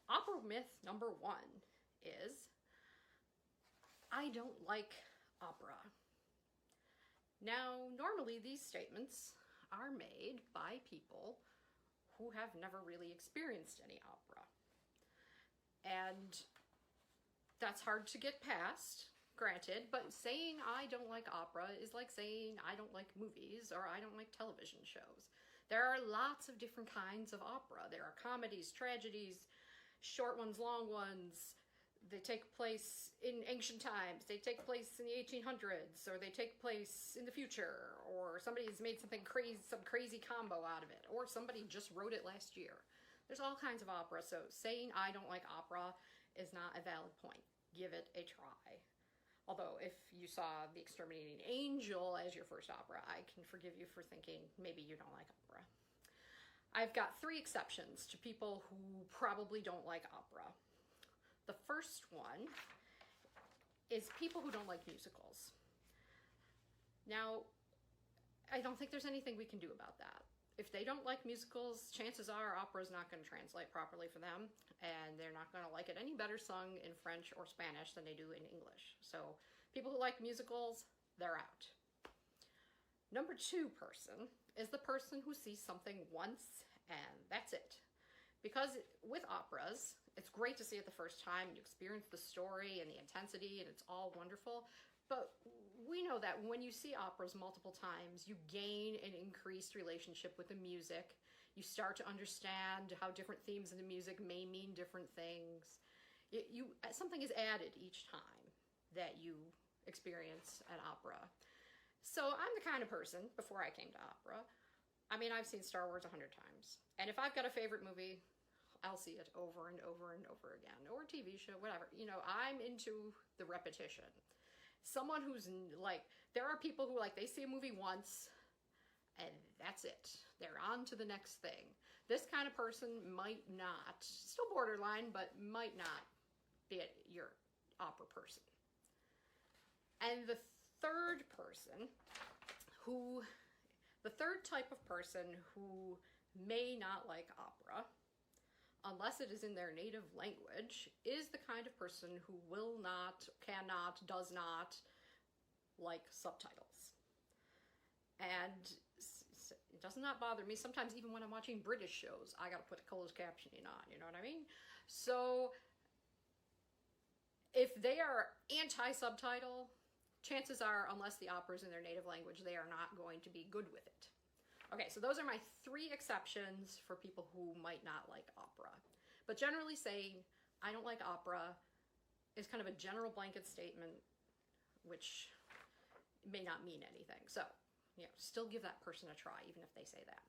Opera myth number one is, I don't like opera. Now, normally these statements are made by people who have never really experienced any opera. And that's hard to get past, granted, but saying I don't like opera is like saying I don't like movies or I don't like television shows. There are lots of different kinds of opera. There are comedies, tragedies, short ones, long ones. They take place in ancient times, they take place in the 1800s, or they take place in the future, or somebody's made something crazy, some crazy combo out of it, or somebody just wrote it last year. There's all kinds of opera, so saying I don't like opera is not a valid point. Give it a try. Although if you saw The Exterminating Angel as your first opera, I can forgive you for thinking maybe you don't like opera. I've got 3 exceptions to people who probably don't like opera. The first one is people who don't like musicals. Now, I don't think there's anything we can do about that. If they don't like musicals, chances are opera's not going to translate properly for them, and they're not going to like it any better sung in French or Spanish than they do in English. So people who like musicals, they're out. Number 2 person is the person who sees something once and that's it. Because with operas, it's great to see it the first time, you experience the story and the intensity, and it's all wonderful. But we know that when you see operas multiple times, you gain an increased relationship with the music. You start to understand how different themes in the music may mean different things. Something is added each time that you experience an opera. So I'm the kind of person, before I came to opera, I mean, I've seen Star Wars 100 times. And if I've got a favorite movie, I'll see it over and over and over again. Or a TV show, whatever. You know, I'm into the repetition. Someone who's like, there are people who like, they see a movie once and that's it. They're on to the next thing. This kind of person might not, still borderline, but might not be your opera person. And the third type of person who may not like opera, unless it is in their native language, is the kind of person who will not, cannot, does not like subtitles. And it does not bother me. Sometimes even when I'm watching British shows, I gotta put closed captioning on, you know what I mean? So if they are anti-subtitle, chances are, unless the opera is in their native language, they are not going to be good with it. Okay, so those are my 3 exceptions for people who might not like opera. But generally saying, I don't like opera is kind of a general blanket statement, which may not mean anything. So, you know, still give that person a try, even if they say that.